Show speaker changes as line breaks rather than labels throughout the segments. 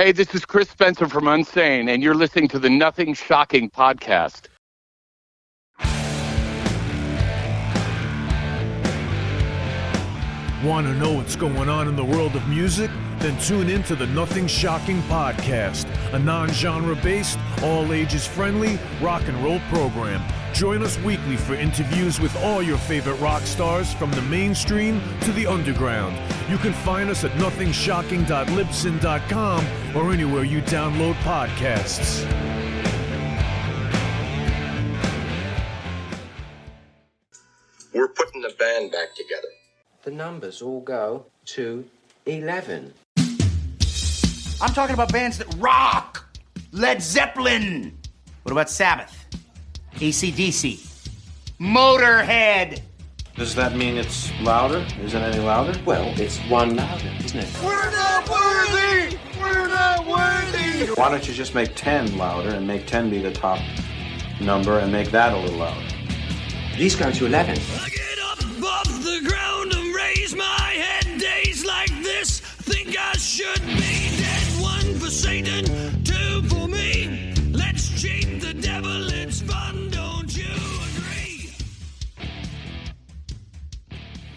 Hey, this is Chris Spencer from Unsane, and you're listening to the Nothing Shocking podcast.
Want to know what's going on in the world of music? Then tune in to the Nothing Shocking podcast, a non-genre based, all ages friendly rock and roll program. Join us weekly for interviews with all your favorite rock stars from the mainstream to the underground. You can find us at nothingshocking.libsyn.com or anywhere you download podcasts.
We're putting the band back together.
The numbers all go to 11.
I'm talking about bands that rock. Led Zeppelin. What about Sabbath? AC/DC. Motorhead.
Does that mean it's louder? Isn't it any louder?
Well, it's one louder, isn't it?
We're not worthy. We're not worthy.
Why don't you just make 10 louder and make 10 be the top number and make that a little louder?
These go to 11.
I get up off the ground and raise my head. Days like this, think I should be dead. One for Satan, two for me. Let's cheat the devil, it's fun, don't you agree?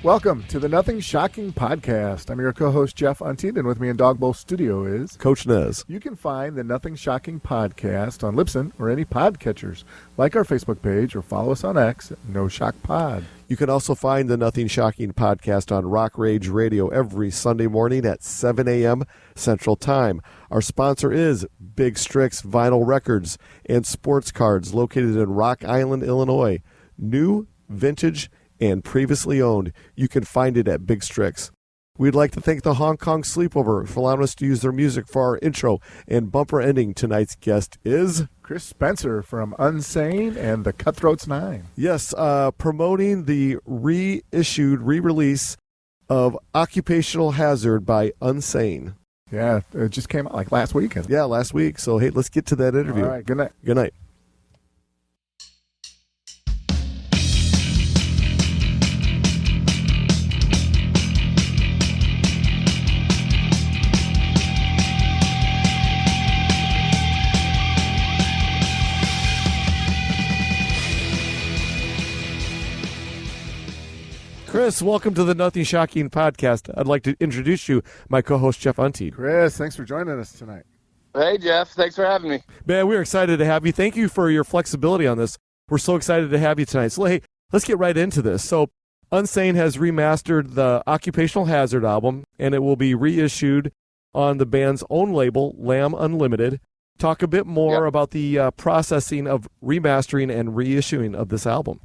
Welcome to the Nothing Shocking podcast. I'm your co-host, Jeff Untine, and with me in Dogbowl Studio is
Coach Nez.
You can find the Nothing Shocking podcast on Libsyn or any podcatchers. Like our Facebook page or follow us on X at No Shock Pod.
You can also find the Nothing Shocking podcast on Rock Rage Radio every Sunday morning at 7 a.m. Central Time. Our sponsor is Big Strix Vinyl Records and Sports Cards located in Rock Island, Illinois. New, vintage, and previously owned. You can find it at Big Strix. We'd like to thank the Hong Kong Sleepover for allowing us to use their music for our intro and bumper ending. Tonight's guest is
Chris Spencer from Unsane and the Cutthroats 9.
Yes, promoting the reissued re-release of Occupational Hazard by Unsane.
Yeah, it just came out like last weekend.
Yeah, last week. So, hey, let's get to that interview.
All right, good night.
Good night. Chris, welcome to the Nothing Shocking podcast. I'd like to introduce you, my co-host, Jeff Untine.
Chris, thanks for joining us tonight.
Hey, Jeff. Thanks for having me.
Man, we're excited to have you. Thank you for your flexibility on this. We're so excited to have you tonight. So, hey, let's get right into this. So, Unsane has remastered the Occupational Hazard album, and it will be reissued on the band's own label, Lamb Unlimited. Talk a bit more about the processing of remastering and reissuing of this album.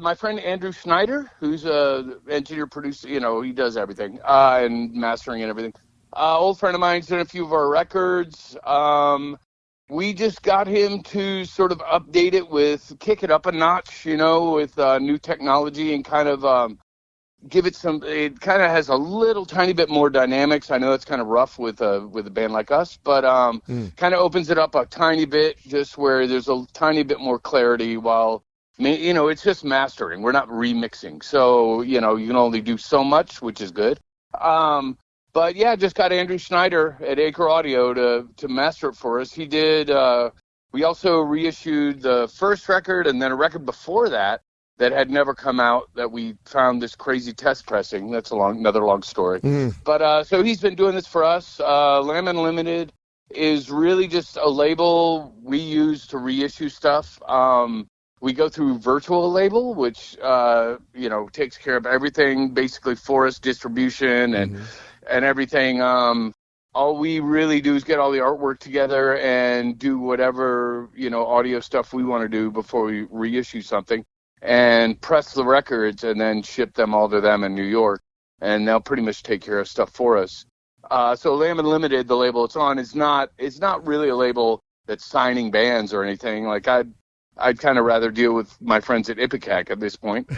My friend Andrew Schneider, who's a engineer, producer, he does everything, and mastering and everything. Old friend of mine, he's done a few of our records. We just got him to sort of update it kick it up a notch, with new technology and kind of give it it kind of has a little tiny bit more dynamics. I know it's kind of rough with a band like us, but kind of opens it up a tiny bit, just where there's a tiny bit more clarity while, it's just mastering. We're not remixing. So, you can only do so much, which is good. But yeah, just got Andrew Schneider at Acre Audio to master it for us. He did, we also reissued the first record and then a record before that had never come out, that we found this crazy test pressing. That's another long story. But so he's been doing this for us. Lamb Unlimited is really just a label we use to reissue stuff. We go through Virtual Label, which takes care of everything basically for us, distribution and everything. All we really do is get all the artwork together and do whatever audio stuff we want to do before we reissue something, and press the records and then ship them all to them in New York, and they'll pretty much take care of stuff for us. So Lamb Unlimited, the label it's on, is not really a label that's signing bands or anything. Like I'd kind of rather deal with my friends at Ipecac at this point.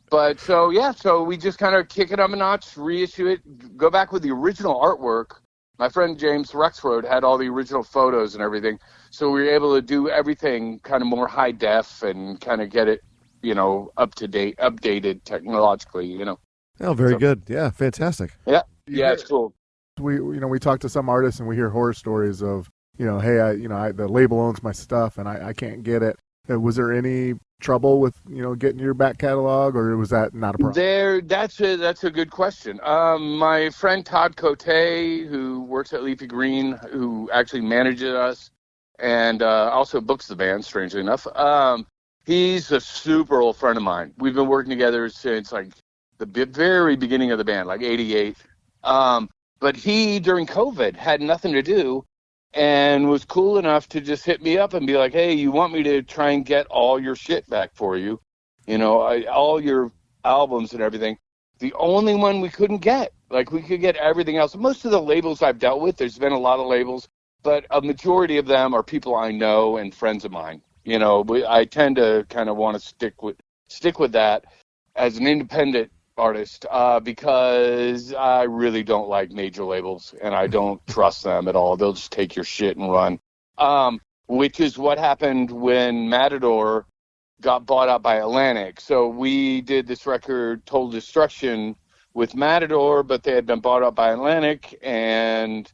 But so we just kind of kick it up a notch, reissue it, go back with the original artwork. My friend James Rexroad had all the original photos and everything, so we were able to do everything kind of more high def and kind of get it, up to date, updated technologically,
Oh, very good. Yeah, fantastic.
Yeah. Yeah, it's cool.
We talk to some artists and we hear horror stories of, hey, the label owns my stuff and I can't get it. Was there any trouble with, getting your back catalog, or was that not a problem?
That's a good question. My friend Todd Cote, who works at Leafy Green, who actually manages us and also books the band, strangely enough, he's a super old friend of mine. We've been working together since like the very beginning of the band, like 88. But he, during COVID, had nothing to do and was cool enough to just hit me up and be like, hey, you want me to try and get all your shit back for you? All your albums and everything. The only one we couldn't get. Like, we could get everything else. Most of the labels I've dealt with, there's been a lot of labels, but a majority of them are people I know and friends of mine. I tend to kind of want to stick with that as an independent artist because I really don't like major labels and I don't trust them at all. They'll just take your shit and run, which is what happened when Matador got bought out by Atlantic. So we did this record, Total Destruction, with Matador, but they had been bought out by Atlantic, and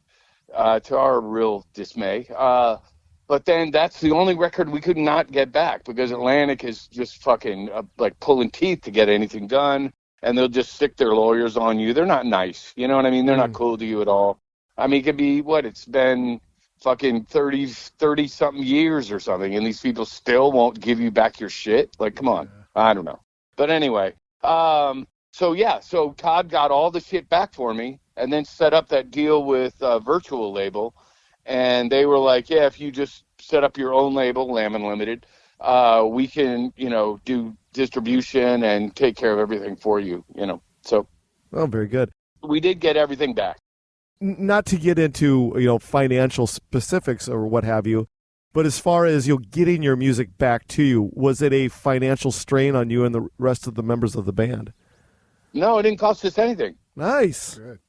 to our real dismay. But then that's the only record we could not get back because Atlantic is just fucking like pulling teeth to get anything done. And they'll just stick their lawyers on you. They're not nice. You know what I mean? They're not cool to you at all. I mean, it could be, it's been fucking 30-something years or something, and these people still won't give you back your shit? Like, come on. I don't know. But anyway, so Todd got all the shit back for me and then set up that deal with Virtual Label. And they were like, yeah, if you just set up your own label, Lamb Unlimited, we can, do distribution and take care of everything for you, So,
well, very good.
We did get everything back.
Not to get into, financial specifics or what have you, but as far as getting your music back to you, was it a financial strain on you and the rest of the members of the band?
No, it didn't cost us anything.
Nice.
Good.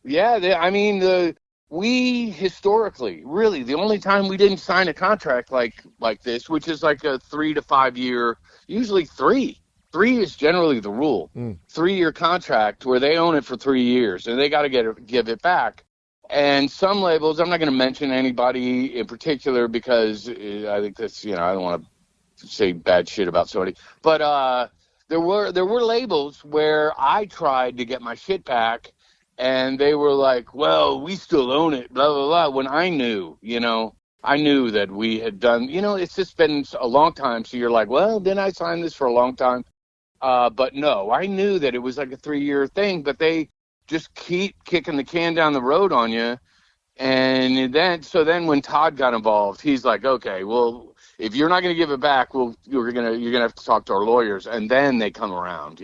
Yeah, we historically, really, the only time we didn't sign a contract like this, which is like a 3 to 5 year, usually 3. 3 is generally the rule. 3-year contract where they own it for 3 years and they got to give it back. And some labels, I'm not going to mention anybody in particular because I think that's, I don't want to say bad shit about somebody, but there were labels where I tried to get my shit back. And they were like, well, we still own it, blah, blah, blah. When I knew, I knew that we had done, it's just been a long time. So you're like, well, didn't I sign this for a long time? But no, I knew that it was like a 3-year thing, but they just keep kicking the can down the road on you. And then when Todd got involved, he's like, okay, well, if you're not going to give it back, you're going to have to talk to our lawyers. And then they come around,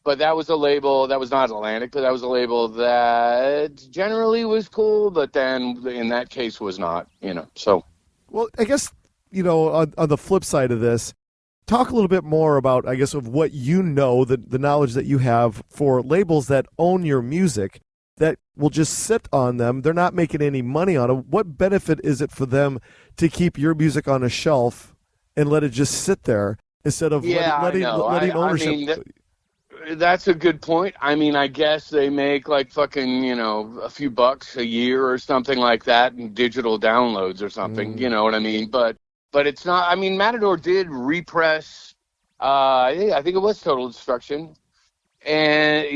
But that was a label that was not Atlantic, but that was a label that generally was cool, but then in that case was not, so.
Well, I guess, on the flip side of this, talk a little bit more about, I guess, of what the knowledge that you have for labels that own your music that will just sit on them. They're not making any money on it. What benefit is it for them to keep your music on a shelf and let it just sit there instead of letting ownership?
That's a good point. I guess they make like fucking, a few bucks a year or something like that in digital downloads or something, you know what I mean? But it's not, Matador did repress, I think it was Total Destruction, and,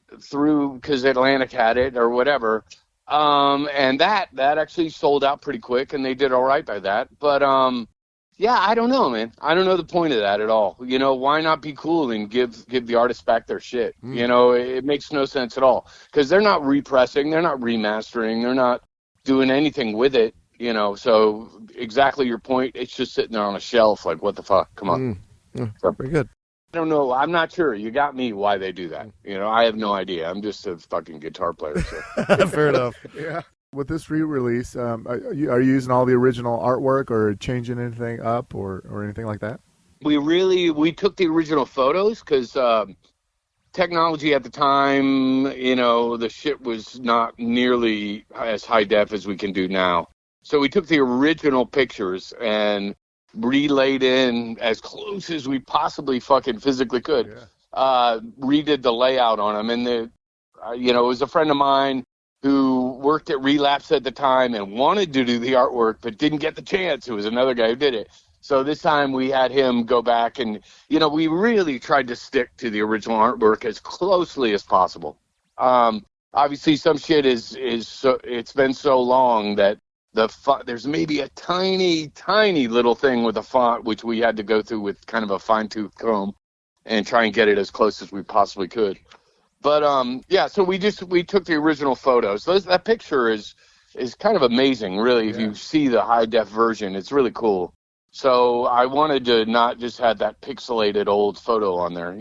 because Atlantic had it or whatever. And that actually sold out pretty quick and they did all right by that. But, yeah, I don't know, man. I don't know the point of that at all. Why not be cool and give the artists back their shit? It makes no sense at all because they're not repressing, they're not remastering, they're not doing anything with it. So exactly your point. It's just sitting there on a shelf. Like, what the fuck? Come on.
So, very good.
I don't know. I'm not sure. You got me why they do that. I have no idea. I'm just a fucking guitar player. So.
Fair enough.
Yeah. With this re-release, are you using all the original artwork or changing anything up or anything like that?
We took the original photos because technology at the time, the shit was not nearly as high def as we can do now. So we took the original pictures and relayed in as close as we possibly fucking physically could. Yeah. Redid the layout on them, and it was a friend of mine who worked at Relapse at the time and wanted to do the artwork, but didn't get the chance. It was another guy who did it. So this time we had him go back and, we really tried to stick to the original artwork as closely as possible. Obviously some shit it's been so long that there's maybe a tiny, tiny little thing with the font, which we had to go through with kind of a fine-tooth comb and try and get it as close as we possibly could. But, so we took the original photos. So that picture is kind of amazing, really. If you see the high-def version, it's really cool. So I wanted to not just have that pixelated old photo on there,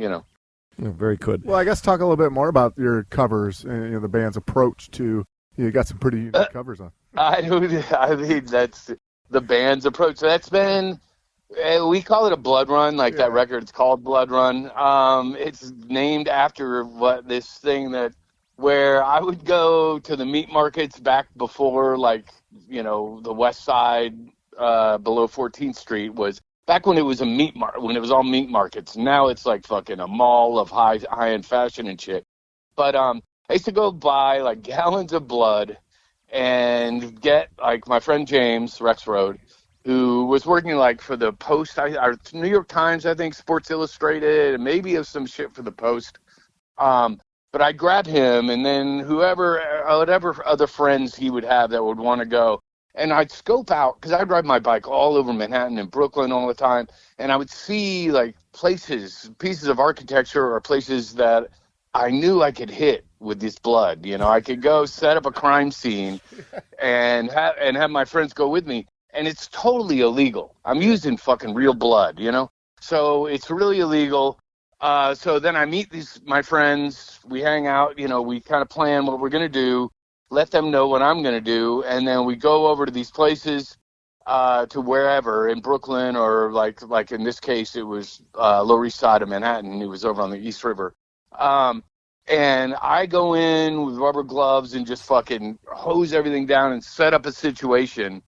Very good.
Well, I guess talk a little bit more about your covers and the band's approach to. You got some pretty unique covers on.
I mean, that's the band's approach. That's been, we call it a blood run, that record. It's called Blood Run. It's named after this thing where I would go to the meat markets back before, the West Side, below 14th Street was back when it was when it was all meat markets. Now it's like fucking a mall of high-end fashion and shit. But I used to go buy gallons of blood and get my friend James Rexroad, who was working for the Post, New York Times, I think, Sports Illustrated, and maybe some shit for the Post. But I'd grab him, and then whatever other friends he would have that would want to go. And I'd scope out, because I'd ride my bike all over Manhattan and Brooklyn all the time, and I would see pieces of architecture or places that I knew I could hit with this blood. I could go set up a crime scene and have my friends go with me, and it's totally illegal. I'm using fucking real blood, so it's really illegal. So then I meet my friends, we hang out, we kind of plan what we're going to do, let them know what I'm going to do, and then we go over to these places to wherever in Brooklyn, or like in this case it was Lower East Side of Manhattan. It was over on the East River. And I go in with rubber gloves and just fucking hose everything down and set up a situation.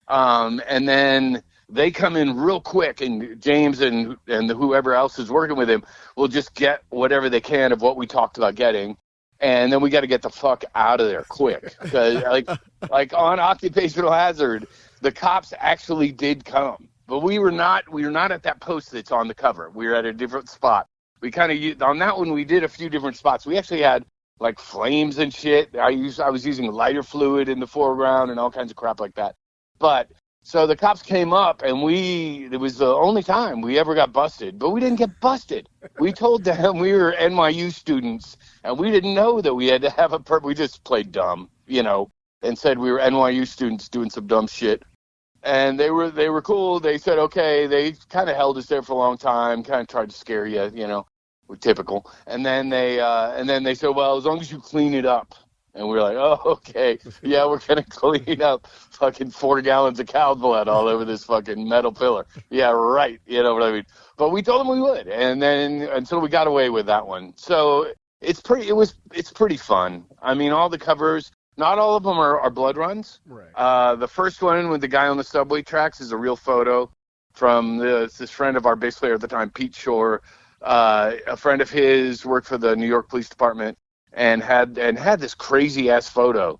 And then they come in real quick, and James and whoever else is working with him will just get whatever they can of what we talked about getting. And then we got to get the fuck out of there quick. Because like on Occupational Hazard, the cops actually did come, but we were not at that post that's on the cover. We were at a different spot. We kind of on that one we did a few different spots. We actually had flames and shit. I was using lighter fluid in the foreground and all kinds of crap like that. But so the cops came up, and it was the only time we ever got busted, but we didn't get busted. We told them we were NYU students, and we didn't know that we had to have we just played dumb, and said we were NYU students doing some dumb shit. And they were cool. They said, okay. They kind of held us there for a long time, kind of tried to scare you, we're typical. And then they said, well, as long as you clean it up. And we were like, oh, okay. Yeah, we're going to clean up fucking 4 gallons of cow blood all over this fucking metal pillar. Yeah, right. You know what I mean? But we told them we would. And then until we got away with that one. So it's pretty fun. I mean, all the covers, not all of them are blood runs.
Right.
The first one with the guy on the subway tracks is a real photo from this friend of our bass player at the time, Pete Shore. A friend of his worked for the New York Police Department. And had this crazy ass photo,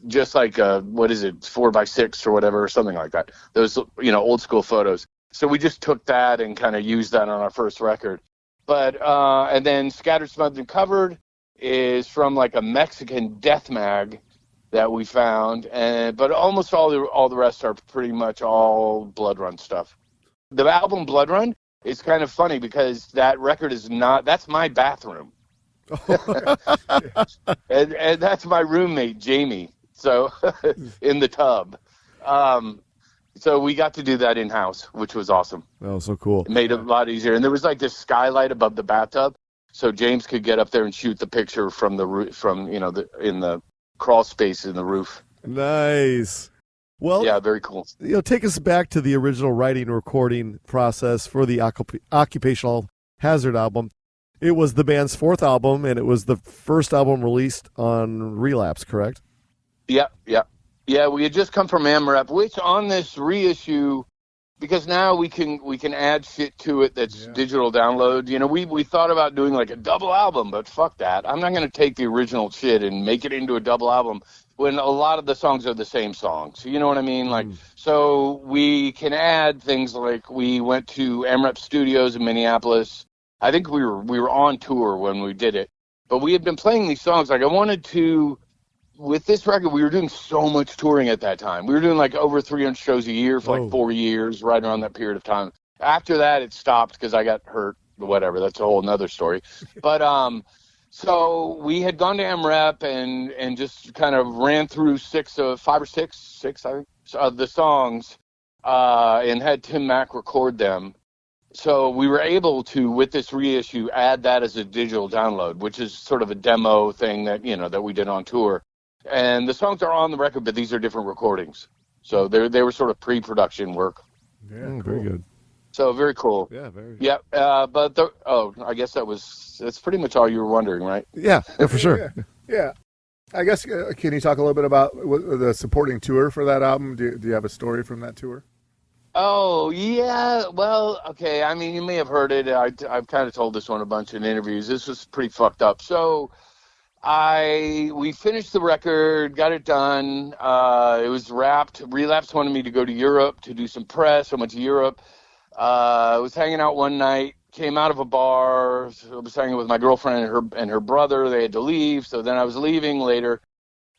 just like 4x6 or whatever, or something like that. Those old school photos. So we just took that and kind of used that on our first record. But and then Scattered, Smothered, and Covered is from a Mexican death mag that we found, but almost all the rest are pretty much all Blood Run stuff. The album Blood Run is kind of funny because that record that's my bathroom. and that's my roommate Jamie, so in the tub. So we got to do that in house, which was awesome.
Oh, so cool.
It made it a lot easier, and there was this skylight above the bathtub, so James could get up there and shoot the picture from the roof, in the crawl space in the roof.
Nice. Well,
yeah, very cool.
Take us back to the original writing and recording process for the Occupational Hazard album. It was the band's 4th album, and it was the first album released on Relapse, correct?
Yeah. We had just come from AMREP, which on this reissue because now we can add shit to it that's digital download. You know, we thought about doing like a double album, but fuck that. I'm not going to take the original shit and make it into a double album when a lot of the songs are the same songs. You know what I mean? Like, so we can add things like we went to MREP Studios in Minneapolis. I think we were on tour when we did it, but we had been playing these songs. Like, I wanted to, with this record, we were doing so much touring at that time. We were doing like over 300 shows a year for like 4 years, right around that period of time. After that, it stopped because I got hurt, whatever. That's a whole nother story. But, so we had gone to MREP and just kind of ran through six, I think, of the songs, and had Tim Mack record them. So we were able to, with this reissue, add that as a digital download, which is sort of a demo thing that, you know, that we did on tour. And the songs are on the record, but these are different recordings. So they were sort of pre-production work.
Yeah, cool.
Very good.
So very cool.
Yeah, very.
Yeah, but I guess that's pretty much all you were wondering, right?
Yeah, for sure.
Yeah. I guess, can you talk a little bit about the supporting tour for that album? Do you have a story from that tour?
Oh, yeah. Well, okay. I mean, you may have heard it. I've kind of told this one a bunch in interviews. This was pretty fucked up. So we finished the record, got it done. It was wrapped. Relapse wanted me to go to Europe to do some press. I went to Europe. I was hanging out one night, came out of a bar. I was hanging with my girlfriend and her brother. They had to leave. So then I was leaving later.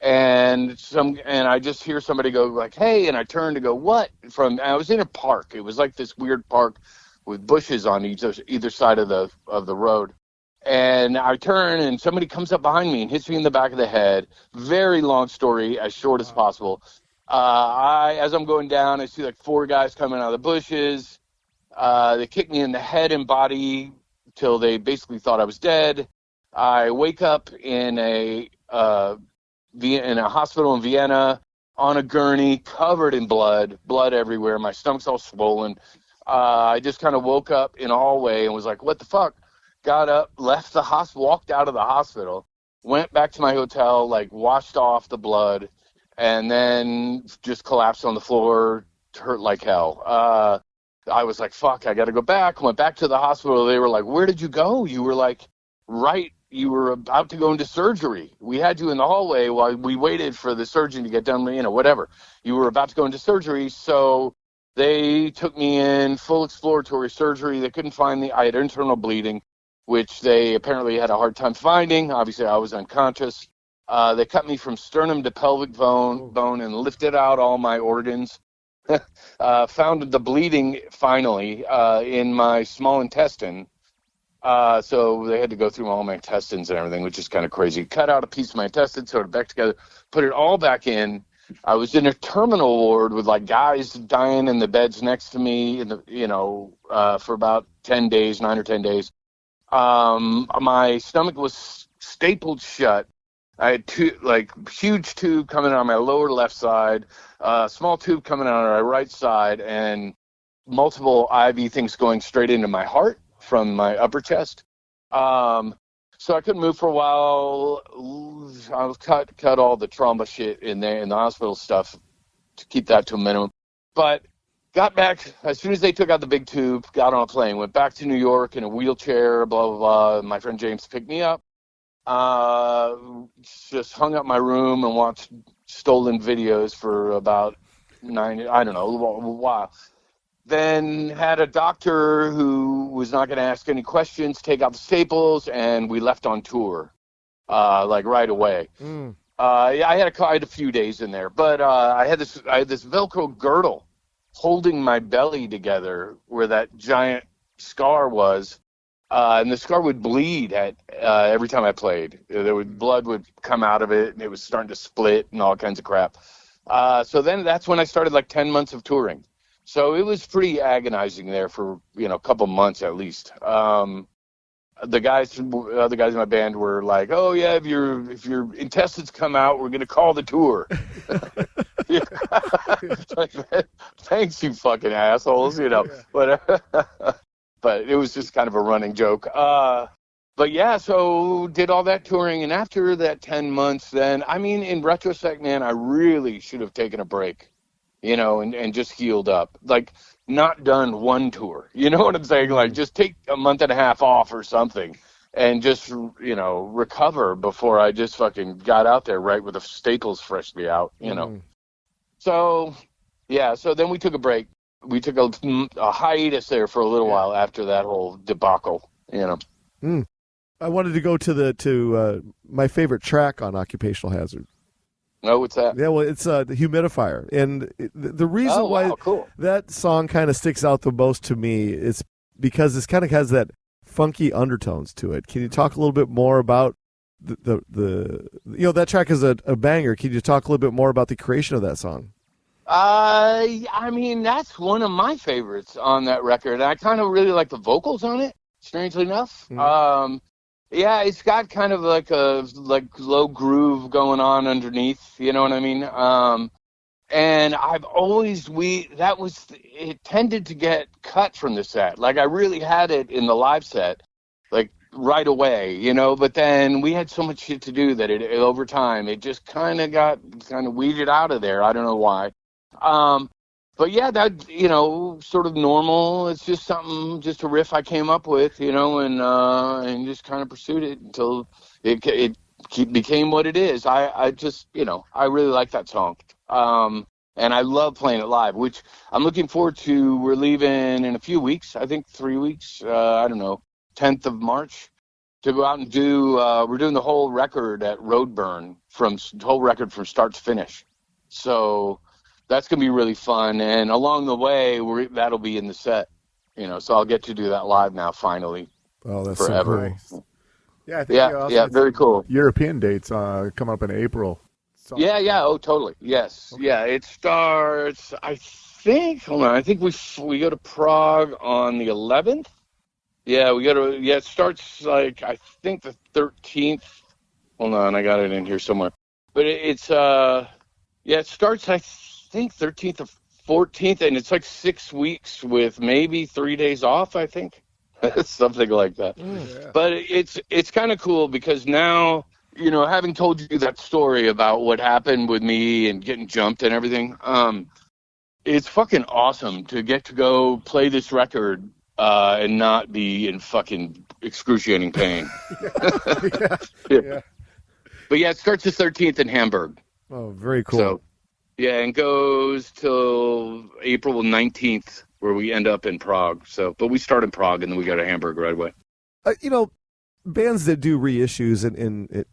And I just hear somebody go like, "Hey," and I turn to go, "What?" I was in a park. It was like this weird park with bushes on either side of the road. And I turn and somebody comes up behind me and hits me in the back of the head. Very long story, as short as possible. As I'm going down, I see like 4 guys coming out of the bushes. They kick me in the head and body till they basically thought I was dead. I wake up in a hospital in Vienna on a gurney, covered in blood everywhere. My stomach's all swollen. I just kind of woke up in a hallway and was like, what the fuck? Got up, left the hospital, walked out of the hospital, went back to my hotel, like washed off the blood, and then just collapsed on the floor, hurt like hell. I was like, fuck, I got to go back. Went back to the hospital. They were like, where did you go? You were like, you were about to go into surgery. We had you in the hallway while we waited for the surgeon to get done, whatever. You were about to go into surgery, so they took me in, full exploratory surgery. They couldn't find I had internal bleeding, which they apparently had a hard time finding. Obviously, I was unconscious. They cut me from sternum to pelvic bone and lifted out all my organs. Found the bleeding, finally, in my small intestine. So they had to go through all my intestines and everything, which is kind of crazy. Cut out a piece of my intestine, sewed it back together, put it all back in. I was in a terminal ward with like guys dying in the beds next to me, for about 10 days, 9 or 10 days. My stomach was stapled shut. I had huge tube coming out on my lower left side, small tube coming out on my right side, and multiple IV things going straight into my heart from my upper chest. So I couldn't move for a while. I was cut all the trauma shit in there, in the hospital stuff, to keep that to a minimum. But got back, as soon as they took out the big tube, got on a plane, went back to New York in a wheelchair, blah, blah, blah. My friend James picked me up. Just hung up my room and watched stolen videos for about a while. Then had a doctor who was not going to ask any questions, take out the staples, and we left on tour, right away. I had a few days in there, but I had this Velcro girdle holding my belly together where that giant scar was, and the scar would bleed every time I played. Blood would come out of it, and it was starting to split and all kinds of crap. So then that's when I started 10 months of touring. So it was pretty agonizing there for, a couple months at least. The other guys in my band were like, "Oh yeah, if your intestines come out, we're gonna call the tour." Thanks, you fucking assholes, But it was just kind of a running joke. But yeah, so did all that touring, and after that 10 months, then in retrospect, man, I really should have taken a break. And just healed up. not done one tour. You know what I'm saying? Like, just take a month and a half off or something and just, recover before I just fucking got out there right with the staples freshly out, So, yeah, so then we took a break. We took a hiatus there for a little while after that whole debacle,
I wanted to go to my favorite track on Occupational Hazard.
Oh, what's that?
Yeah, well, it's the humidifier, and the reason why that song kind of sticks out the most to me is because this kind of has that funky undertones to it. Can you talk a little bit more about the that track is a banger? Can you talk a little bit more about the creation of that song?
I mean, that's one of my favorites on that record. I kind of really like the vocals on it, strangely enough. Yeah, it's got kind of like a low groove going on underneath, you know what I mean? And I've always it tended to get cut from the set. Like, I really had it in the live set, like right away, but then we had so much shit to do that over time it just kind of got weeded out of there. I don't know why. But yeah, that, sort of normal. It's just something, just a riff I came up with, and just kind of pursued it until it became what it is. I just, I really like that song. And I love playing it live, which I'm looking forward to. We're leaving in a few weeks, I think 3 weeks, 10th of March, to go out and we're doing the whole record at Roadburn, from start to finish. So that's going to be really fun. And along the way, that'll be in the set, so I'll get to do that live now, finally.
Oh, that's
forever.
So cool. Yeah, I think
very cool.
European dates coming up in April. So.
Yeah, oh, totally. Yes. Okay. Yeah, it starts, I think we go to Prague on the 11th. Yeah, it starts like, I think the 13th. Hold on, I got it in here somewhere. But it starts, I think 13th or 14th, and it's like 6 weeks with maybe 3 days off, I think. Something like that. Yeah. But it's kind of cool because now, having told you that story about what happened with me and getting jumped and everything, it's fucking awesome to get to go play this record and not be in fucking excruciating pain. Yeah. But yeah, it starts the 13th in Hamburg.
Oh, very cool.
So, yeah, and goes till April 19th, where we end up in Prague. So, but we start in Prague, and then we go to Hamburg right away.
Bands that do reissues and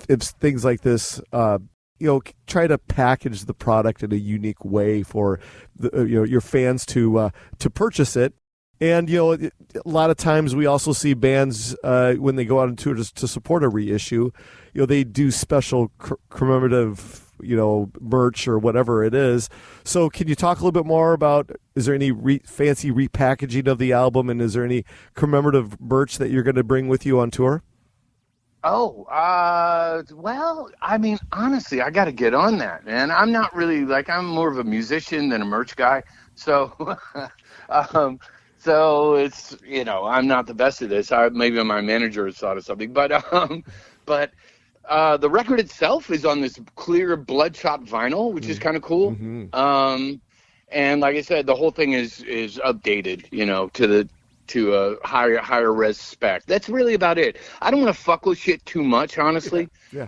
it's things like this, try to package the product in a unique way for your fans to purchase it. And a lot of times we also see bands when they go out on tour to support a reissue, they do special commemorative merch or whatever it is. So can you talk a little bit more about, is there any fancy repackaging of the album, and is there any commemorative merch that you're going to bring with you on tour?
Oh, well, I mean, honestly, I got to get on that, man. I'm not really, I'm more of a musician than a merch guy. So, so it's, I'm not the best at this. Maybe my manager has thought of something, but the record itself is on this clear bloodshot vinyl, which is kind of cool. Mm-hmm. And like I said, the whole thing is updated, to a higher res spec. That's really about it. I don't want to fuck with shit too much, honestly. Yeah.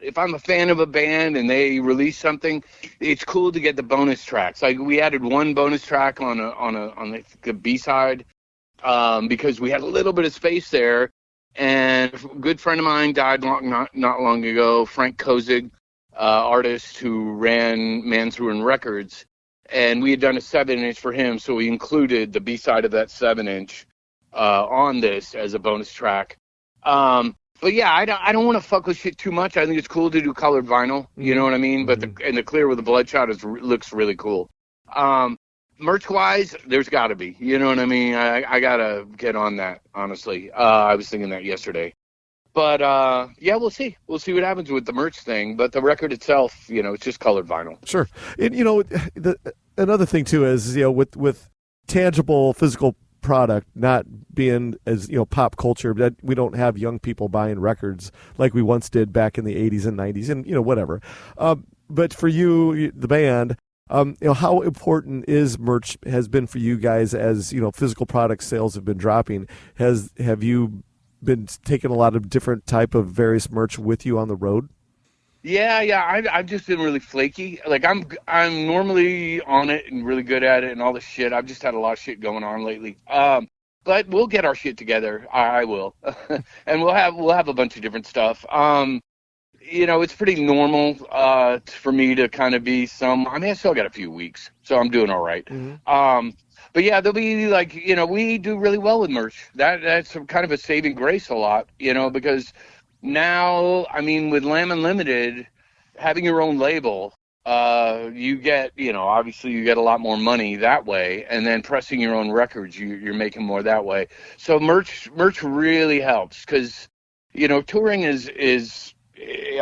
If I'm a fan of a band and they release something, it's cool to get the bonus tracks. Like, we added one bonus track on the B-side because we had a little bit of space there. And a good friend of mine died not long ago, Frank Kozig, artist who ran Man's Ruin Records. And we had done a 7-inch for him, so we included the B-side of that 7-inch on this as a bonus track. But yeah, I don't want to fuck with shit too much. I think it's cool to do colored vinyl, you know what I mean? But the clear with the bloodshot looks really cool. Merch-wise, there's got to be. You know what I mean? I got to get on that, honestly. I was thinking that yesterday. But, yeah, we'll see. We'll see what happens with the merch thing. But the record itself, it's just colored vinyl.
Sure. And, another thing, too, is, with tangible physical product not being as, pop culture, that we don't have young people buying records like we once did back in the 80s and 90s and, whatever. But for you, the band, How important is merch has been for you guys as, physical product sales have been dropping? Have you been taking a lot of different type of various merch with you on the road?
Yeah. I've just been really flaky. Like I'm normally on it and really good at it and all this shit. I've just had a lot of shit going on lately. But we'll get our shit together. I will, and we'll have a bunch of different stuff. It's pretty normal for me to kind of be I still got a few weeks, so I'm doing all right.
Mm-hmm.
But yeah, there'll be we do really well with merch. That's kind of a saving grace a lot, because now, with Lamb Unlimited, having your own label, you get, obviously you get a lot more money that way, and then pressing your own records, you're making more that way. So merch really helps because, touring is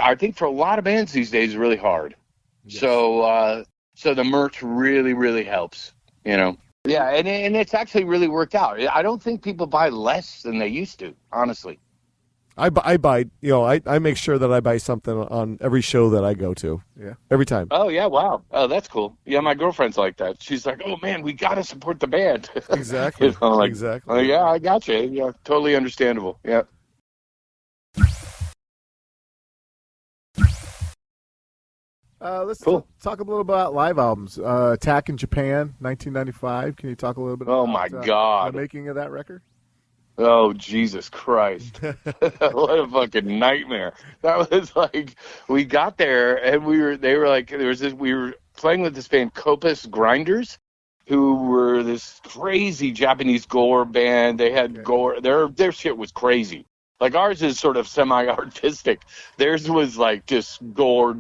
I think for a lot of bands these days really hard. Yes. So the merch really, really helps, Yeah, and it's actually really worked out. I don't think people buy less than they used to, honestly.
I buy, I make sure that I buy something on every show that I go to. Yeah. Every time.
Oh, yeah. Wow. Oh, that's cool. Yeah, my girlfriend's like that. She's like, oh, man, we got to support the band.
Exactly. Exactly.
Oh, yeah, I got you. Yeah, totally understandable. Yeah.
Let's talk a little about live albums. Attack in Japan, 1995. Can you talk a little bit about
God.
The making of that record?
Oh, Jesus Christ. What a fucking nightmare. That was like, we got there and we were playing with this band Copus Grinders, who were this crazy Japanese gore band. They had gore. Their shit was crazy. Like ours is sort of semi-artistic. Theirs was like just gore,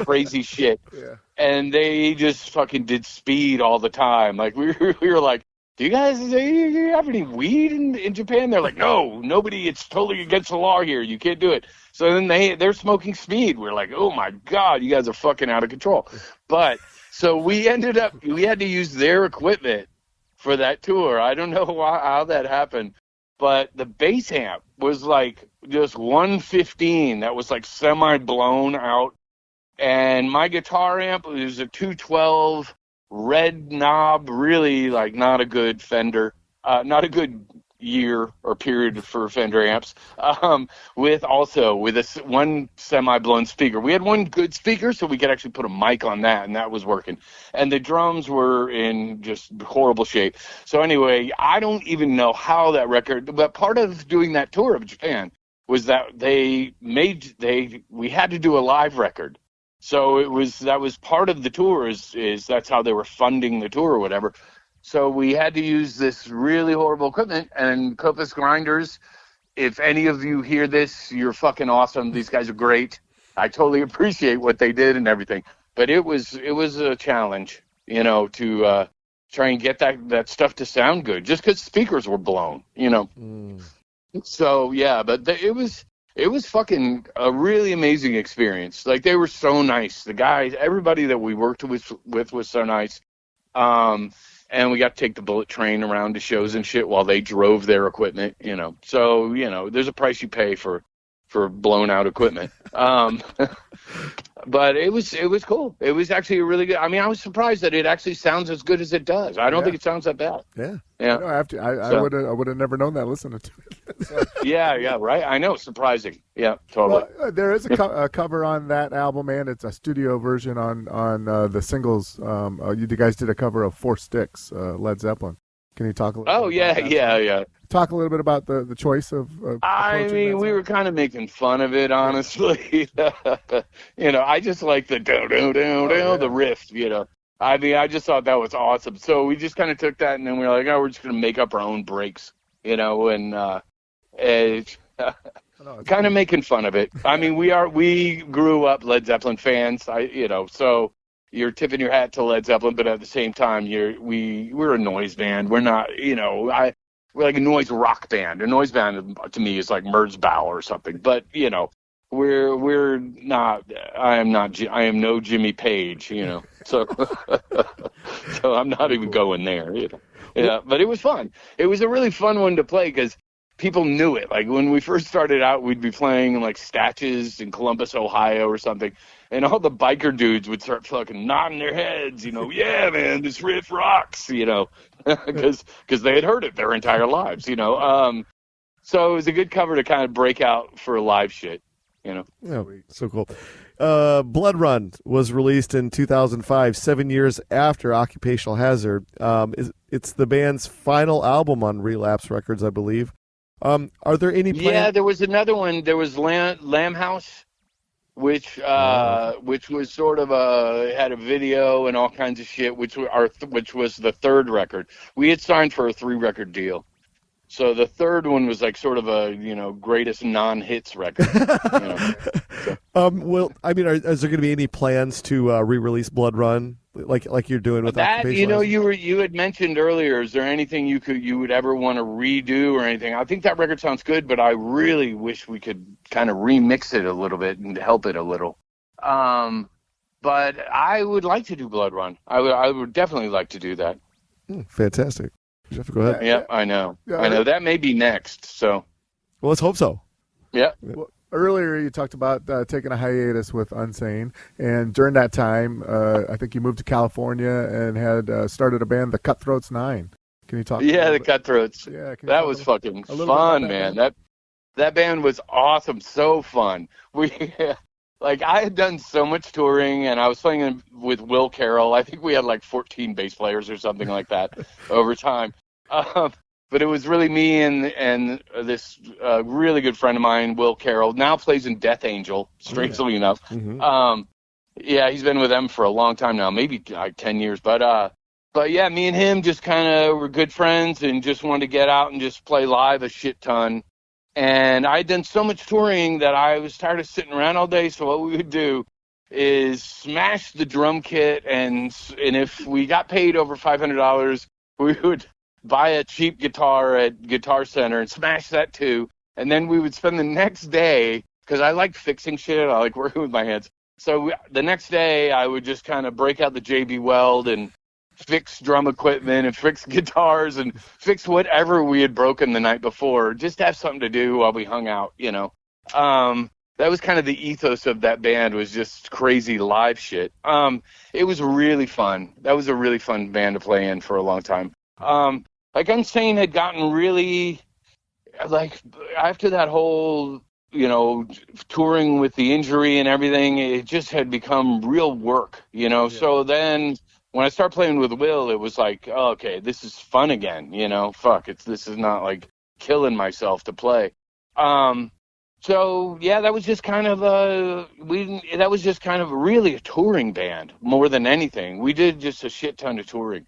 crazy shit. Yeah. And they just fucking did speed all the time. Like we were like, do you have any weed in Japan? They're like, no, nobody, it's totally against the law here. You can't do it. So then they're smoking speed. We're like, oh my God, you guys are fucking out of control. But so we had to use their equipment for that tour. I don't know how that happened, but the bass amp was like just 115. That was like semi blown out. And my guitar amp was a 212. Red knob, really like not a good Fender, not a good year or period for Fender amps, with one semi-blown speaker. We had one good speaker, so we could actually put a mic on that, and that was working. And the drums were in just horrible shape. So anyway, I don't even know how that record, but part of doing that tour of Japan was that we had to do a live record. So that was part of the tour is that's how they were funding the tour or whatever. So we had to use this really horrible equipment, and Copus Grinders, if any of you hear this, you're fucking awesome. These guys are great. I totally appreciate what they did and everything. But it was a challenge, to try and get that stuff to sound good just because speakers were blown, So yeah, but it was fucking a really amazing experience. Like, they were so nice. The guys, everybody that we worked with was so nice. And we got to take the bullet train around to shows and shit while they drove their equipment, So, there's a price you pay for blown out equipment. But it was cool. It was actually a really good. I was surprised that it actually sounds as good as it does. I don't think it sounds that bad.
Yeah.
Yeah.
No, I would have never known that listening to it. So.
Yeah, right. I know, surprising. Yeah, totally.
Well, there is a cover on that album, and it's a studio version on the singles. You guys did a cover of Four Sticks, Led Zeppelin. Can you talk a little?
Oh, yeah.
Talk a little bit about the choice of
we were kind of making fun of it, honestly. I just like the the riff, I just thought that was awesome. So we just kind of took that, and then we were like, oh, we're just going to make up our own breaks, and kind of making fun of it. We grew up Led Zeppelin fans, so you're tipping your hat to Led Zeppelin, but at the same time, we're a noise band. We're not, we're like a noise rock band. A noise band to me is like Merzbow or something. But we're not. I am no Jimmy Page. So so I'm not even going there. Yeah, but it was fun. It was a really fun one to play because people knew it. Like when we first started out, we'd be playing in like Statches in Columbus, Ohio or something. And all the biker dudes would start fucking nodding their heads, yeah, man, this riff rocks, because they had heard it their entire lives, So it was a good cover to kind of break out for live shit,
Yeah, so cool. Blood Run was released in 2005, 7 years after Occupational Hazard. It's the band's final album on Relapse Records, I believe. Are there any plans?
Yeah, there was another one. There was Lamb House, which was sort of had a video and all kinds of shit, which was the third record. We had signed for a 3-record deal. So the third one was like sort of a, greatest non-hits record.
Well, I mean, is there going to be any plans to re-release Blood Run like you're doing with
that?
Occupational Hazard?
You had mentioned earlier. Is there anything you would ever want to redo or anything? I think that record sounds good, but I really wish we could kind of remix it a little bit and help it a little. But I would like to do Blood Run. I would definitely like to do that.
Fantastic. Jeff, go ahead.
Yeah, I know. I know. That may be next. So,
well, let's hope so.
Yeah.
Well, earlier you talked about taking a hiatus with Unsane, and during that time, I think you moved to California and had started a band, the Cutthroats 9. Can you talk?
Yeah, the Cutthroats.
Yeah,
that was fucking fun, man. That band was awesome. So fun. I had done so much touring, and I was playing with Will Carroll. I think we had like 14 bass players or something like that over time. But it was really me and this really good friend of mine, Will Carroll, now plays in Death Angel, strangely enough.
Mm-hmm.
Yeah, he's been with them for a long time now, maybe like 10 years. But yeah, me and him just kind of were good friends and just wanted to get out and just play live a shit ton. And I'd done so much touring that I was tired of sitting around all day. So what we would do is smash the drum kit, and if we got paid over $500, we would buy a cheap guitar at Guitar Center and smash that too. And then we would spend the next day, because I like fixing shit, I like working with my hands. So the next day I would just kind of break out the JB Weld and fix drum equipment and fix guitars and fix whatever we had broken the night before, just to have something to do while we hung out, That was kind of the ethos of that band, was just crazy live shit. It was really fun. That was a really fun band to play in for a long time. Unsane had gotten really, after that whole, touring with the injury and everything, it just had become real work, Yeah. So then when I started playing with Will, it was like, oh, okay, this is fun again, this is not like killing myself to play. So yeah, that was just kind of really a touring band more than anything. We did just a shit ton of touring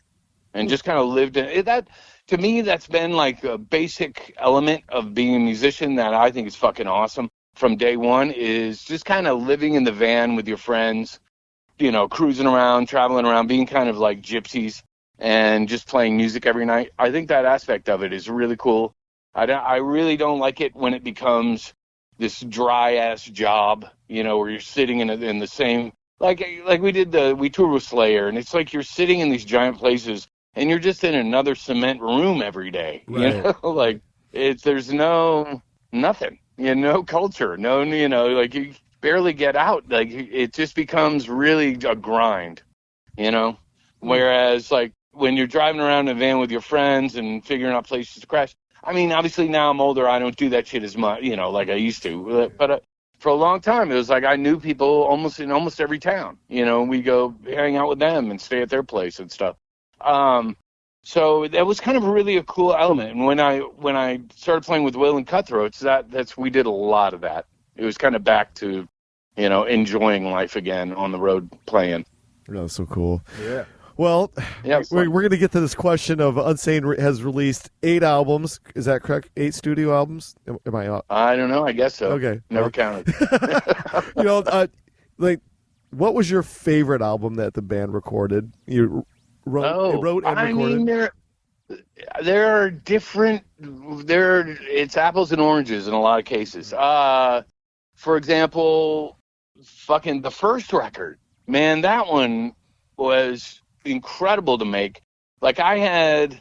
and just kind of lived in it. That, to me, that's been like a basic element of being a musician that I think is fucking awesome from day one, is just kind of living in the van with your friends, cruising around, traveling around, being kind of like gypsies and just playing music every night. I think that aspect of it is really cool. I really don't like it when it becomes this dry ass job, where you're sitting in the same, like we toured with Slayer, and it's like you're sitting in these giant places and you're just in another cement room every day.
Right.
There's nothing, no culture, you barely get out. It just becomes really a grind, Whereas when you're driving around in a van with your friends and figuring out places to crash. I mean, obviously now I'm older, I don't do that shit as much, like I used to. But for a long time, it was like I knew people in almost every town. We go hang out with them and stay at their place and stuff. So that was kind of really a cool element. And when I started playing with Will and Cutthroats, we did a lot of that. It was kind of back to, enjoying life again on the road playing.
That was so cool.
Yeah.
Well,
yeah,
we're going to get to this question of Unsane has released 8 albums. Is that correct? 8 studio albums? Am I off?
I don't know. I guess so.
Okay.
Never counted.
What was your favorite album that the band recorded? You wrote and recorded?
I mean, there are different. It's apples and oranges in a lot of cases. For example, fucking the first record, man, that one was incredible to make. I had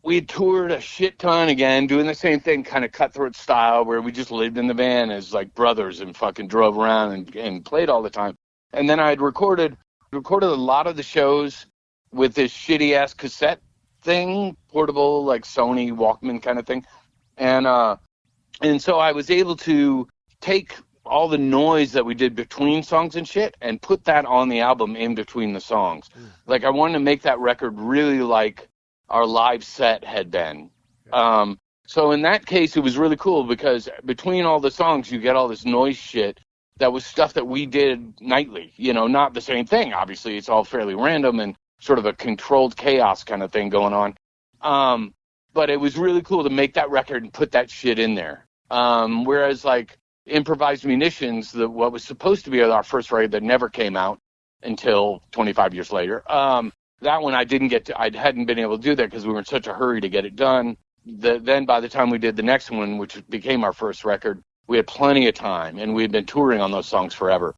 we had toured a shit ton again, doing the same thing, kind of Cutthroat style, where we just lived in the van as like brothers and fucking drove around and played all the time. And then I had recorded a lot of the shows with this shitty ass cassette thing, portable, like Sony Walkman kind of thing. And so I was able to take all the noise that we did between songs and shit and put that on the album in between the songs. Like, I wanted to make that record really like our live set had been. So in that case, it was really cool because between all the songs, you get all this noise shit that was stuff that we did nightly. You know, not the same thing, obviously. It's all fairly random and sort of a controlled chaos kind of thing going on. But it was really cool to make that record and put that shit in there. Whereas, like, Improvised Munitions, what was supposed to be our first record that never came out until 25 years later, that one I hadn't been able to do that because we were in such a hurry to get it done. Then by the time we did the next one, which became our first record, we had plenty of time, and we had been touring on those songs forever.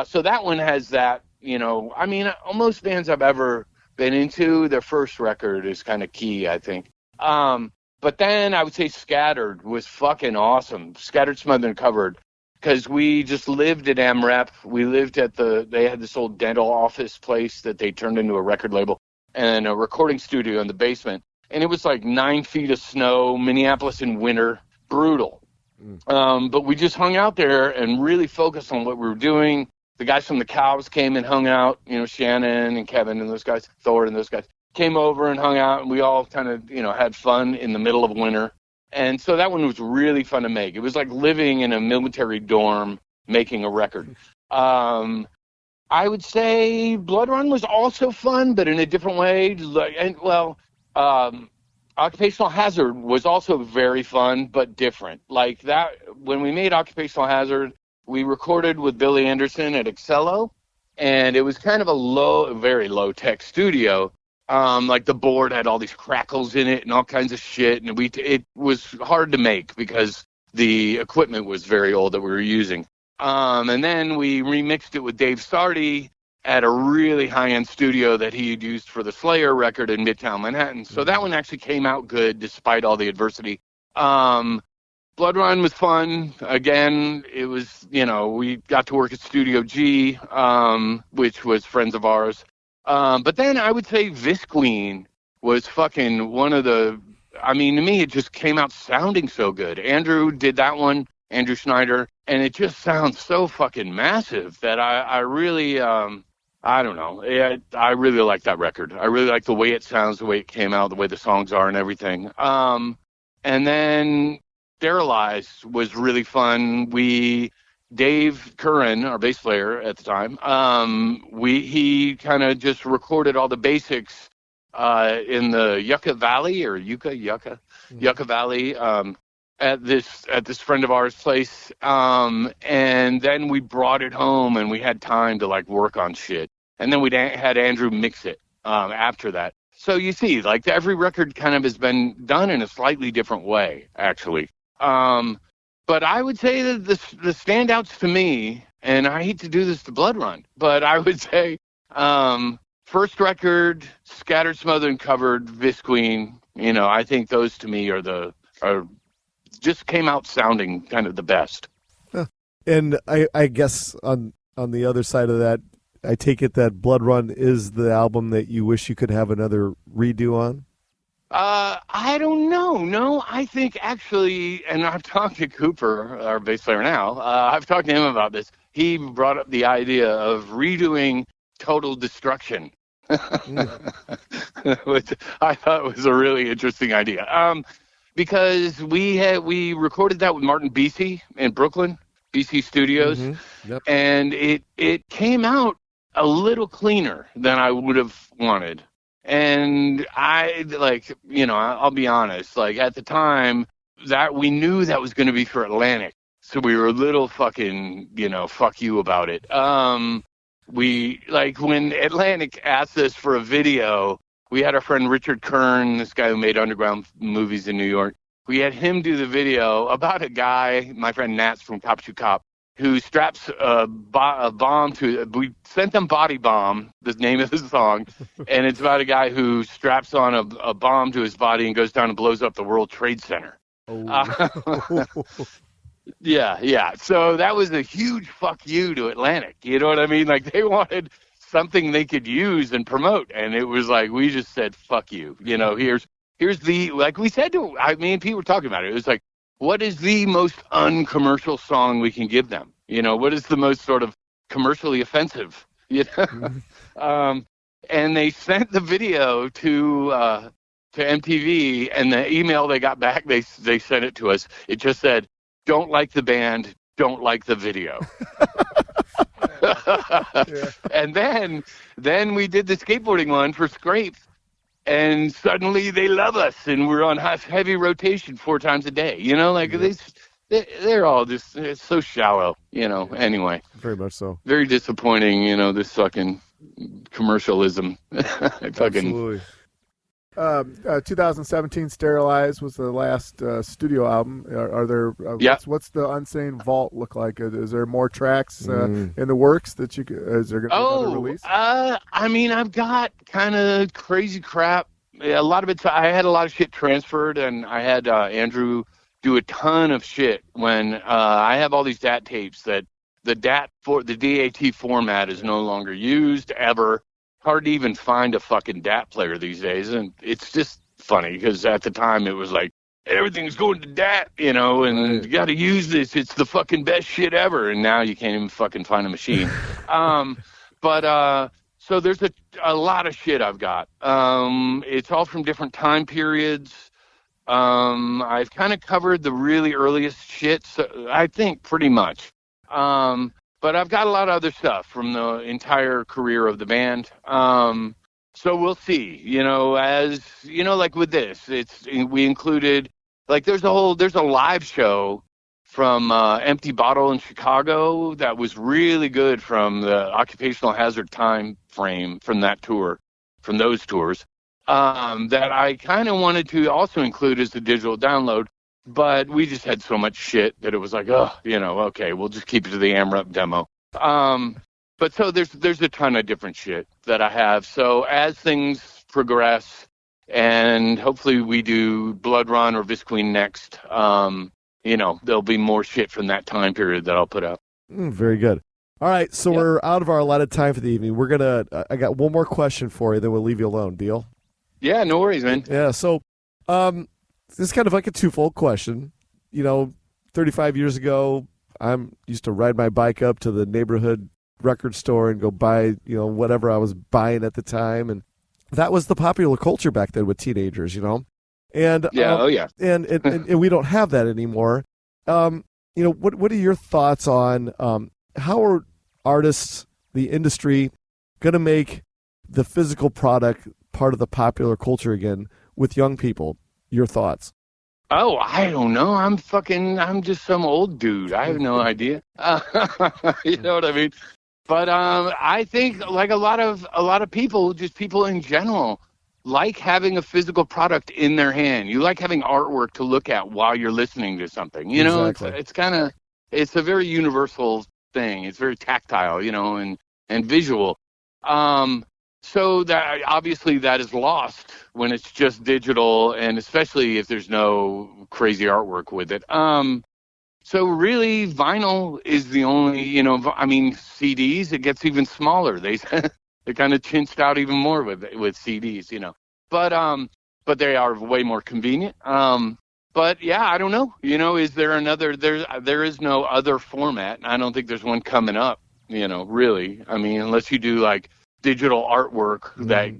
So that one has that, you know, I mean, most bands I've ever been into, their first record is kind of key, I think. But then I would say Scattered was fucking awesome. Scattered, Smothered, and Covered. Because we just lived at MREP. We lived they had this old dental office place that they turned into a record label and a recording studio in the basement. And it was like 9 feet of snow, Minneapolis in winter, brutal. But we just hung out there and really focused on what we were doing. The guys from the Cows came and hung out, you know, Shannon and Kevin and those guys, Thor and those guys came over and hung out, and we all kind of, you know, had fun in the middle of winter. And so that one was really fun to make. It was like living in a military dorm making a record. I would say Blood Run was also fun, but in a different way. Occupational Hazard was also very fun, but different. Like that, when we made Occupational Hazard, we recorded with Billy Anderson at Excello, and it was kind of a very low-tech studio. Like the board had all these crackles in it and all kinds of shit, and it was hard to make because the equipment was very old that we were using. And then we remixed it with Dave Sardi at a really high-end studio that he had used for the Slayer record in Midtown Manhattan. So that one actually came out good despite all the adversity. Blood Run was fun. Again, it was, you know, we got to work at Studio G, which was friends of ours. But then I would say Visqueen was fucking one of the, I mean, to me, it just came out sounding so good. Andrew did that one, Andrew Schneider, and it just sounds so fucking massive that I really, I don't know. I really like that record. I really like the way it sounds, the way it came out, the way the songs are and everything. And then Sterilized was really fun. Dave Curran, our bass player at the time, he kind of just recorded all the basics in the Yucca Valley Yucca Valley at this friend of ours' place, and then we brought it home and we had time to like work on shit, and then we had Andrew mix it after that. So you see, like every record kind of has been done in a slightly different way, actually. But I would say that the standouts to me, and I hate to do this to Blood Run, but I would say first record, Scattered, Smothered, and Covered, Visqueen. You know, I think those to me are just came out sounding kind of the best.
Huh. And I guess on the other side of that, I take it that Blood Run is the album that you wish you could have another redo on?
I don't know. No, I think actually, and I've talked to Cooper, our bass player now, I've talked to him about this. He brought up the idea of redoing Total Destruction, which I thought was a really interesting idea. Because we recorded that with Martin Bisi in Brooklyn, Bisi Studios, Yep. And it came out a little cleaner than I would have wanted. And I'll be honest, like at the time that we knew that was going to be for Atlantic. So we were a little fucking, fuck you about it. When Atlantic asked us for a video, we had our friend Richard Kern, this guy who made underground movies in New York. We had him do the video about a guy, my friend Nats from Cop to Cop, who straps a bomb to. We sent them Body Bomb, the name of the song, and it's about a guy who straps on a bomb to his body and goes down and blows up the World Trade Center.
Oh.
Yeah. So that was a huge fuck you to Atlantic. You know what I mean? Like, they wanted something they could use and promote, and it was like, we just said fuck you. You know, here's the, like we said to, I mean, people were talking about it. It was like, what is the most uncommercial song we can give them? You know, what is the most sort of commercially offensive? You know, and they sent the video to MTV, and the email they got back, they sent it to us. It just said, "Don't like the band, don't like the video." Yeah. And then we did the skateboarding one for Scrape. And suddenly they love us, and we're on heavy rotation 4 times a day. You know, like they're all just so shallow. You know. Anyway,
very much so.
Very disappointing. You know, this fucking commercialism.
Absolutely.
2017 Sterilize was the last studio album. Are there? What's the Unsane Vault look like? Is there more tracks in the works that you? Is there going to be another release?
I mean, I've got kind of crazy crap. A lot of it. I had a lot of shit transferred, and I had Andrew do a ton of shit. When I have all these DAT tapes that the DAT format is no longer used ever. Hard to even find a fucking DAT player these days, and it's just funny because at the time it was like everything's going to DAT, you know, and you got to use this. It's the fucking best shit ever, and now you can't even fucking find a machine. So there's a lot of shit I've got. It's all from different time periods. I've kind of covered the really earliest shit, so I think pretty much. But I've got a lot of other stuff from the entire career of the band. So we'll see, you know, as you know, like with this, we included, like, there's a live show from Empty Bottle in Chicago that was really good from the Occupational Hazard time frame from that tour, from those tours, that I kind of wanted to also include as a digital download. But we just had so much shit that it was like, oh, you know, okay, we'll just keep it to the AMRAP demo. But so there's a ton of different shit that I have. So as things progress, and hopefully we do Blood Run or Visqueen next, you know, there'll be more shit from that time period that I'll put up.
Very good. All right, so we're out of our allotted time for the evening. I got one more question for you, then we'll leave you alone. Deal?
Yeah, no worries, man.
Yeah, so this is kind of like a twofold question. You know, 35 years ago, I used to ride my bike up to the neighborhood record store and go buy, you know, whatever I was buying at the time. And that was the popular culture back then with teenagers, you know. And and we don't have that anymore. You know, what are your thoughts on how are artists, the industry, going to make the physical product part of the popular culture again with young people? Your thoughts?
Oh, I don't know. I'm just some old dude. I have no idea. You know what I mean? But I think like a lot of people, just people in general, like having a physical product in their hand. You like having artwork to look at while you're listening to something. You know, exactly. It's a very universal thing. It's very tactile, you know, and visual. So that obviously that is lost when it's just digital, and especially if there's no crazy artwork with it. So really, vinyl is the only, you know, I mean, CDs, it gets even smaller. They kind of chinched out even more with CDs, you know. But they are way more convenient. But yeah, I don't know. You know, is there another? There is no other format. I don't think there's one coming up. You know, really. I mean, unless you do like digital artwork that,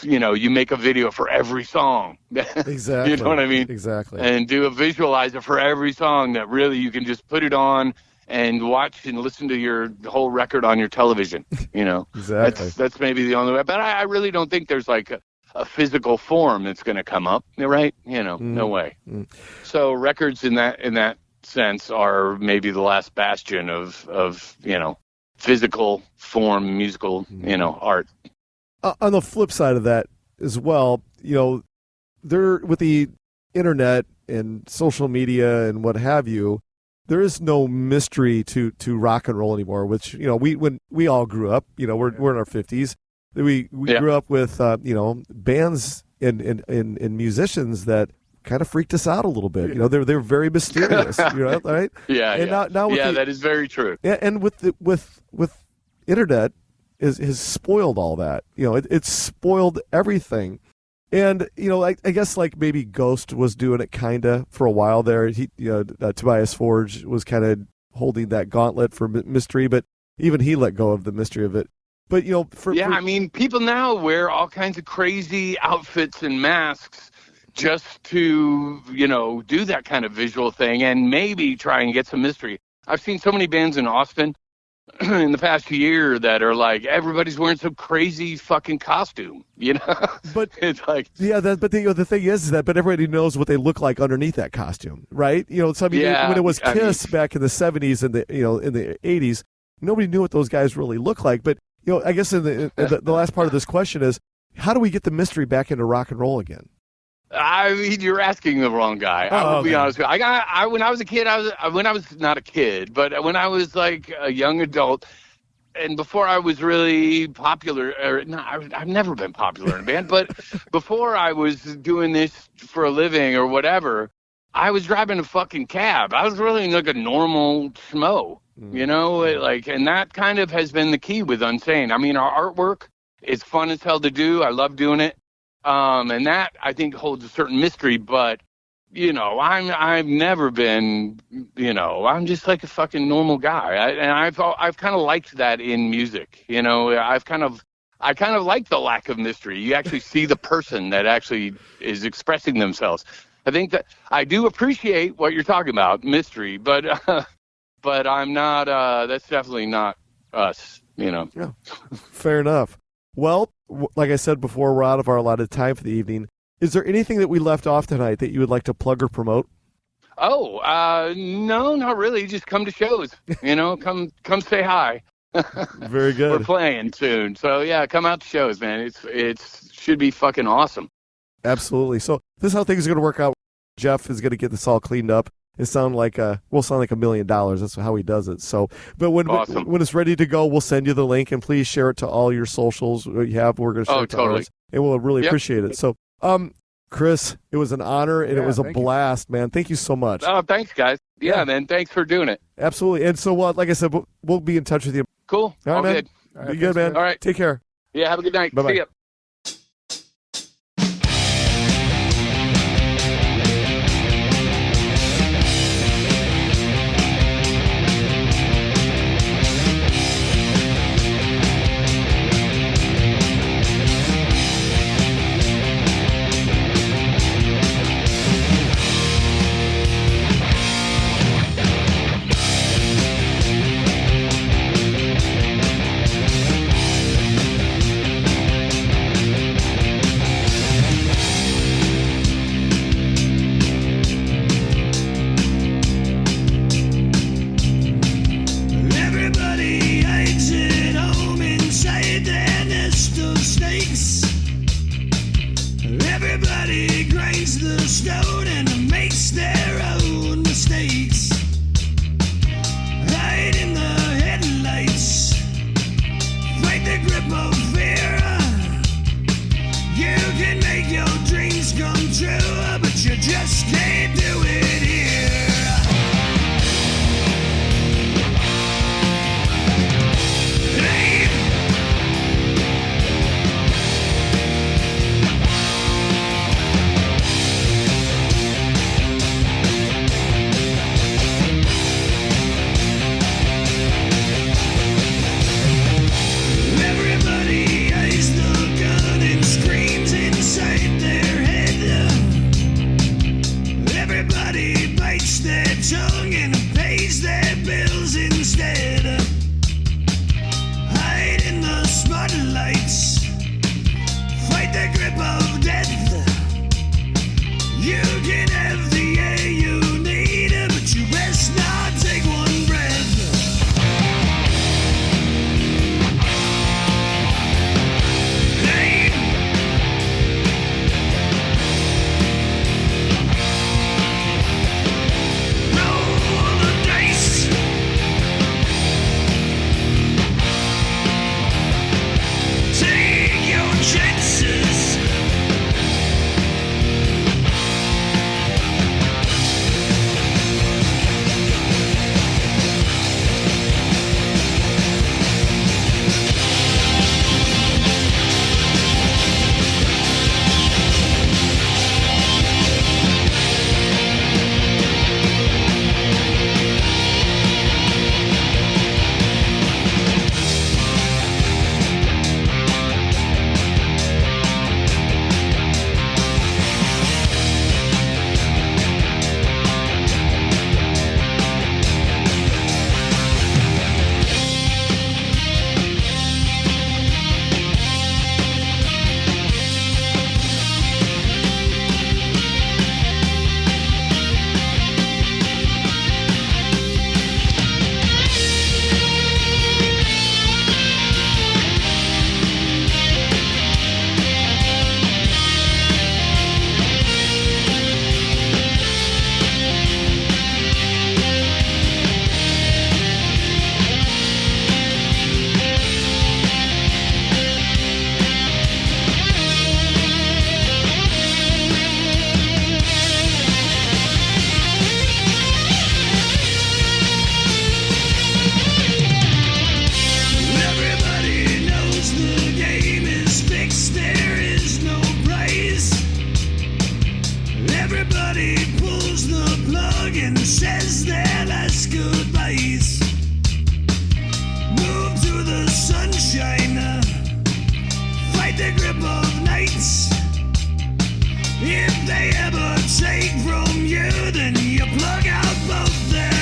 you know, you make a video for every song.
Exactly.
You know what I mean?
Exactly.
And do a visualizer for every song that really you can just put it on and watch and listen to your whole record on your television. You know,
exactly.
That's maybe the only way. But I really don't think there's like a physical form that's going to come up, right? You know, no way. So records in that sense are maybe the last bastion of you know, physical form, musical, you know, art.
On the flip side of that as well, you know, there with the internet and social media and what have you, there is no mystery to rock and roll anymore. Which when we all grew up, we're in our 50s. We grew up with bands and musicians that kind of freaked us out a little bit. They're very mysterious. Right?
Yeah.
Now
that is very true.
And with internet has spoiled all that. It's spoiled everything. And I guess like maybe Ghost was doing it kinda for a while there. He Tobias Forge was kind of holding that gauntlet for mystery, but even he let go of the mystery of it. But
I mean, people now wear all kinds of crazy outfits and masks just to do that kind of visual thing and maybe try and get some mystery. I've seen so many bands in Austin in the past year that are like everybody's wearing some crazy fucking costume, But it's like
but the thing is that everybody knows what they look like underneath that costume, right? So when it was Kiss back in the 70s and in the 80s, nobody knew what those guys really looked like. But I guess in the last part of this question is, how do we get the mystery back into rock and roll again?
I mean, you're asking the wrong guy. I will be honest with you. When I was a kid, when I was not a kid, but when I was like a young adult, and before I was really popular, I've never been popular in a band, but before I was doing this for a living or whatever, I was driving a fucking cab. I was really like a normal schmo, and that kind of has been the key with Unsane. I mean, our artwork is fun as hell to do. I love doing it. And that I think holds a certain mystery, but I've never been, I'm just like a fucking normal guy, and I've kind of liked that in music. I kind of like the lack of mystery. You actually see the person that actually is expressing themselves. I think that I do appreciate what you're talking about, mystery, but I'm not. That's definitely not us.
Yeah, fair enough. Well, like I said before, we're out of our allotted time for the evening. Is there anything that we left off tonight that you would like to plug or promote?
Oh, no, not really. Just come to shows. Come say hi.
Very good.
We're playing soon, so yeah, come out to shows, man. It should be fucking awesome.
Absolutely. So this is how things are going to work out. Jeff is going to get this all cleaned up. It sound like $1 million. That's how he does it. So, but when it's ready to go, we'll send you the link, and please share it to all your socials you have. We're going to share it to ours, and we'll really appreciate it. So, Chris, it was an honor, and it was a blast, man. Thank you so much.
Oh, thanks, guys. Yeah, man. Thanks for doing it.
Absolutely. And so, like I said, we'll be in touch with you.
Cool.
All right, man.
Good.
All right, be good, man.
All right.
Take care.
Yeah, have a good night.
Bye-bye.
See ya.
days. Move to the sunshine. Fight the grip of nights. If they ever take from you, then you plug out both their